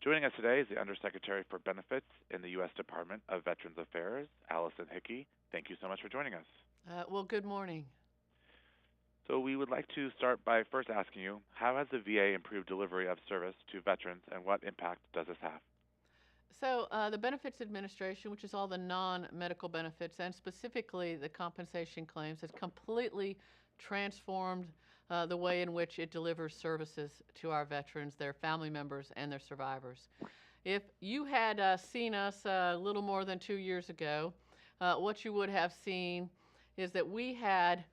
Joining us today is the Undersecretary for Benefits in the U.S. Department of Veterans Affairs, Allison Hickey. Thank you so much for joining us. Well, good morning. So we would like to start by first asking you, how has the VA improved delivery of service to veterans, and what impact does this have? So, the Benefits Administration, which is all the non-medical benefits and specifically the compensation claims, has completely transformed the way in which it delivers services to our veterans, their family members, and their survivors. If you had seen us a little more than 2 years ago, what you would have seen is that we had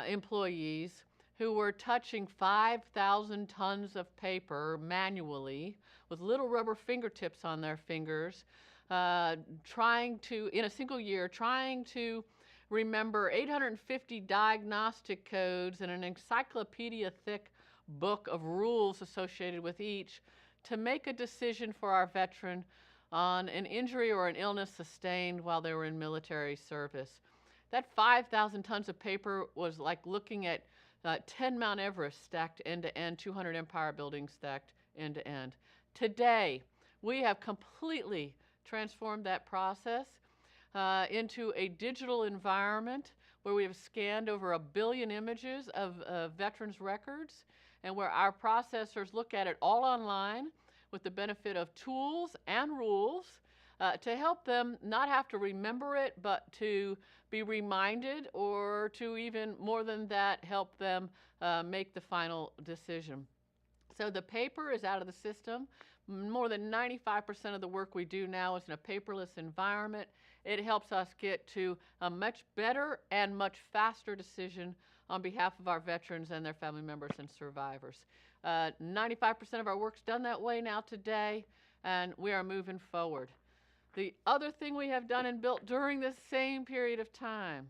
employees who were touching 5,000 tons of paper manually with little rubber fingertips on their fingers, trying to, in a single year, trying to remember 850 diagnostic codes and an encyclopedia thick book of rules associated with each to make a decision for our veteran on an injury or an illness sustained while they were in military service. That 5,000 tons of paper was like looking at 10 Mount Everest stacked end to end, 200 Empire buildings stacked end to end. Today, we have completely transformed that process into a digital environment where we have scanned over 1 billion images of veterans' records, and where our processors look at it all online with the benefit of tools and rules to help them not have to remember it, but to be reminded, or to even more than that, help them make the final decision. So the paper is out of the system. More than 95% of the work we do now is in a paperless environment. It helps us get to a much better and much faster decision on behalf of our veterans and their family members and survivors. 95% of our work's done that way now today, and we are moving forward. The other thing we have done and built during this same period of time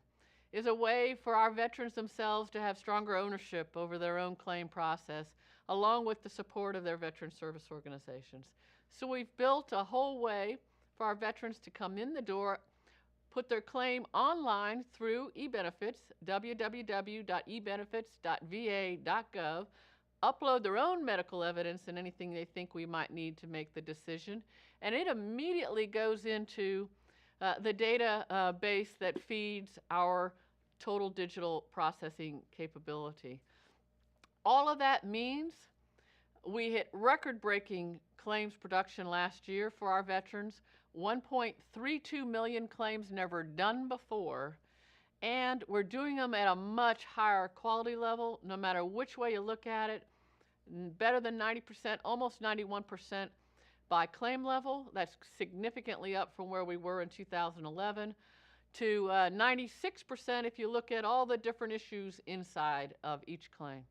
is a way for our veterans themselves to have stronger ownership over their own claim process, along with the support of their veteran service organizations. So we've built a whole way for our veterans to come in the door, put their claim online through eBenefits, www.ebenefits.va.gov, upload their own medical evidence and anything they think we might need to make the decision, and it immediately goes into the database that feeds our total digital processing capability. All of that means we hit record-breaking claims production last year for our veterans, 1.32 million claims never done before, and we're doing them at a much higher quality level, no matter which way you look at it. Better than 90%, almost 91% by claim level. That's significantly up from where we were in 2011, to 96% if you look at all the different issues inside of each claim.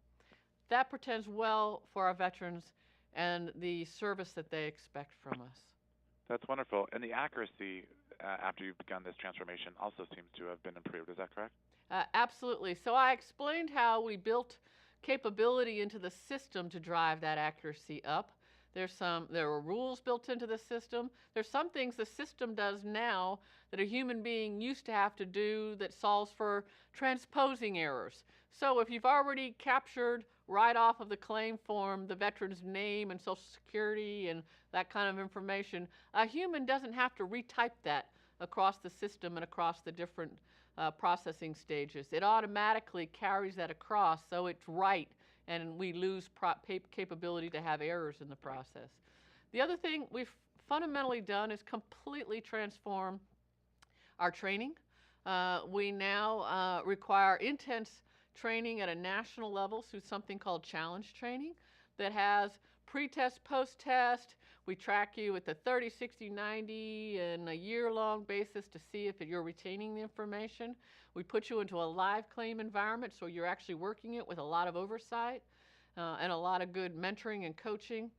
That portends well for our veterans and the service that they expect from us. That's wonderful. And the accuracy after you've begun this transformation also seems to have been improved. Is that correct? Absolutely. So I explained how we built capability into the system to drive that accuracy up. There are rules built into the system. There's some things the system does now that a human being used to have to do that solves for transposing errors. So if you've already captured right off of the claim form the veteran's name and social security and that kind of information, a human doesn't have to retype that across the system and across the different processing stages. It automatically carries that across, so it's right, and we lose capability to have errors in the process. The other thing we've fundamentally done is completely transform our training. We now require intense training at a national level through something called challenge training that has pre-test, post-test. We track you at the 30, 60, 90, and a year-long basis to see if you're retaining the information. We put you into a live claim environment, so you're actually working it with a lot of oversight and a lot of good mentoring and coaching.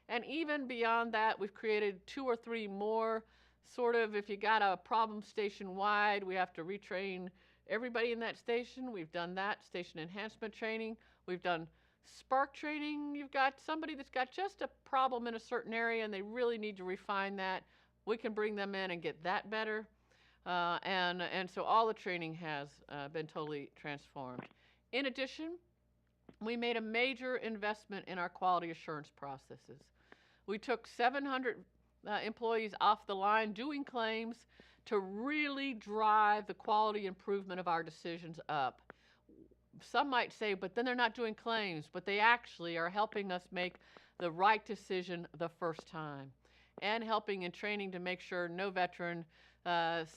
And even beyond that, we've created 2 or 3 more sort of, if you got a problem station-wide, we have to retrain everybody in that station. We've done that, station enhancement training. We've done Spark training. You've got somebody that's got just a problem in a certain area and they really need to refine that. We can bring them in and get that better. And so all the training has been totally transformed. In addition, we made a major investment in our quality assurance processes. We took 700 employees off the line doing claims to really drive the quality improvement of our decisions up. Some might say, but then they're not doing claims, but they actually are helping us make the right decision the first time and helping in training to make sure no veteran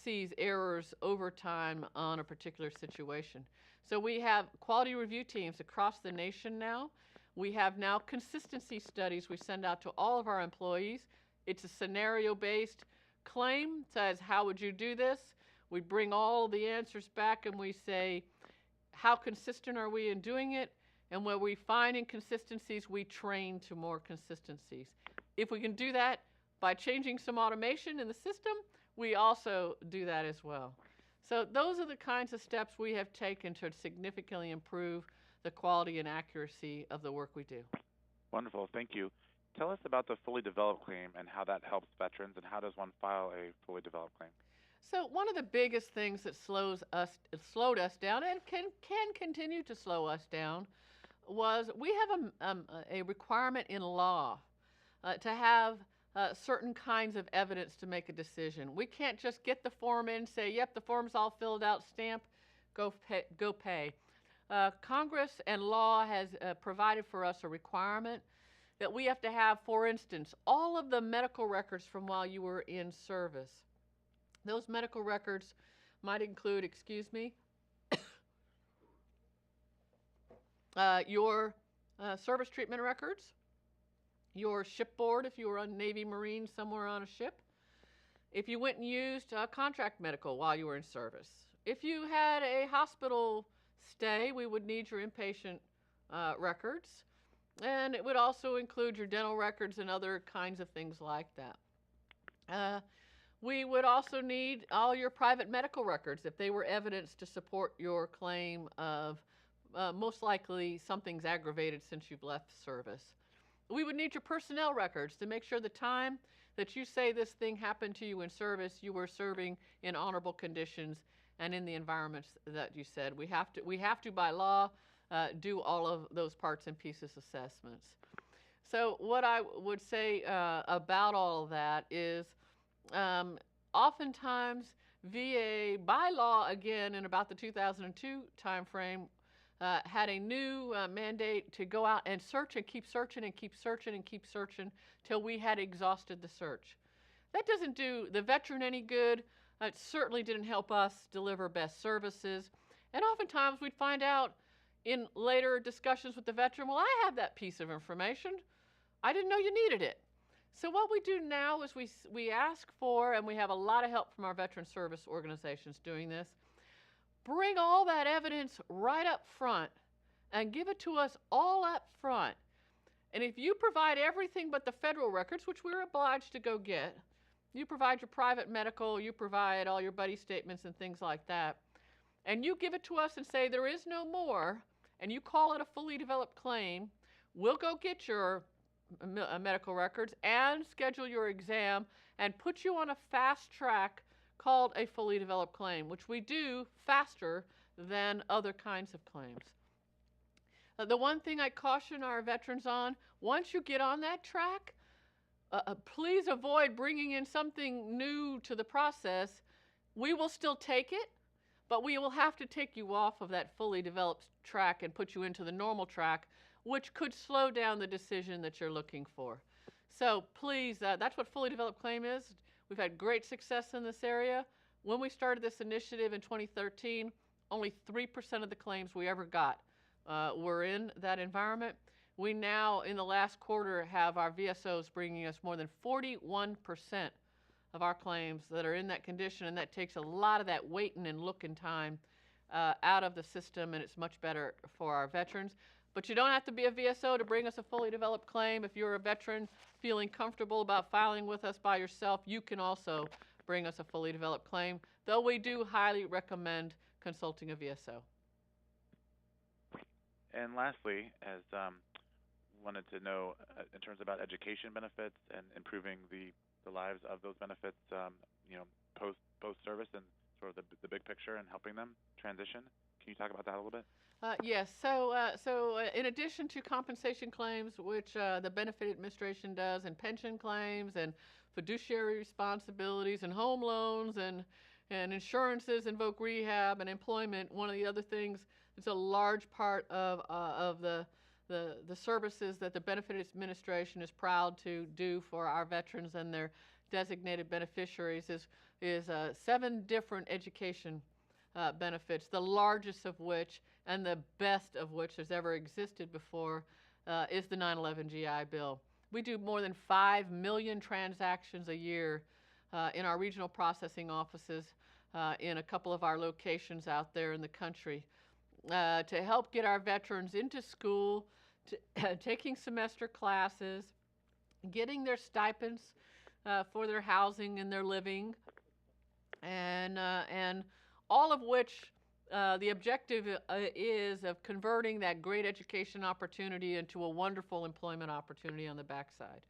sees errors over time on a particular situation. So we have quality review teams across the nation now. We have now consistency studies we send out to all of our employees. It's a scenario-based claim, says, how would you do this? We bring all the answers back and we say, how consistent are we in doing it? And where we find inconsistencies, we train to more consistencies. If we can do that by changing some automation in the system, we also do that as well. So those are the kinds of steps we have taken to significantly improve the quality and accuracy of the work we do. Wonderful, thank you. Tell us about the fully developed claim and how that helps veterans, and how does one file a fully developed claim? So one of the biggest things that slowed us down and can continue to slow us down was we have a requirement in law to have certain kinds of evidence to make a decision. We can't just get the form in, say, yep, the form's all filled out, stamp, go pay. Congress and law has provided for us a requirement that we have to have, for instance, all of the medical records from while you were in service. Those medical records might include, your service treatment records, your shipboard if you were on Navy Marine somewhere on a ship, if you went and used contract medical while you were in service. If you had a hospital stay, we would need your inpatient records, and it would also include your dental records and other kinds of things like that. We would also need all your private medical records if they were evidence to support your claim of most likely something's aggravated since you've left service. We would need your personnel records to make sure the time that you say this thing happened to you in service, you were serving in honorable conditions and in the environments that you said. We have to by law do all of those parts and pieces assessments. So what I would say about all of that is oftentimes VA, by law again in about the 2002 timeframe, had a new mandate to go out and search and keep searching and keep searching and keep searching till we had exhausted the search. That doesn't do the veteran any good. It certainly didn't help us deliver best services. And oftentimes we'd find out in later discussions with the veteran, well, I have that piece of information. I didn't know you needed it. So what we do now is we ask for, and we have a lot of help from our veteran service organizations doing this, bring all that evidence right up front and give it to us all up front. And if you provide everything but the federal records, which we're obliged to go get, you provide your private medical, you provide all your buddy statements and things like that, and you give it to us and say there is no more, and you call it a fully developed claim, we'll go get your medical records and schedule your exam and put you on a fast track called a fully developed claim, which we do faster than other kinds of claims. The one thing I caution our veterans on, once you get on that track, please avoid bringing in something new to the process. We will still take it, but we will have to take you off of that fully developed track and put you into the normal track, which could slow down the decision that you're looking for. So please, that's what fully developed claim is. We've had great success in this area. When we started this initiative in 2013, only 3% of the claims we ever got were in that environment. We now, in the last quarter, have our VSOs bringing us more than 41% of our claims that are in that condition, and that takes a lot of that waiting and looking time out of the system, and it's much better for our veterans. But you don't have to be a VSO to bring us a fully developed claim. If you're a veteran feeling comfortable about filing with us by yourself, you can also bring us a fully developed claim, though we do highly recommend consulting a VSO. And lastly, as wanted to know in terms about education benefits and improving the lives of those benefits, post service and sort of the big picture and helping them transition. Can you talk about that a little bit? Yes. In addition to compensation claims, which the Benefit Administration does, and pension claims, and fiduciary responsibilities, and home loans, and insurances, and voc rehab, and employment, one of the other things that's a large part of the services that the Benefit Administration is proud to do for our veterans and their designated beneficiaries is 7 different education benefits, the largest of which and the best of which has ever existed before is the 9/11 GI Bill. We do more than 5 million transactions a year in our regional processing offices in a couple of our locations out there in the country to help get our veterans into school, taking semester classes, getting their stipends for their housing and their living, and all of which the objective is of converting that great education opportunity into a wonderful employment opportunity on the backside.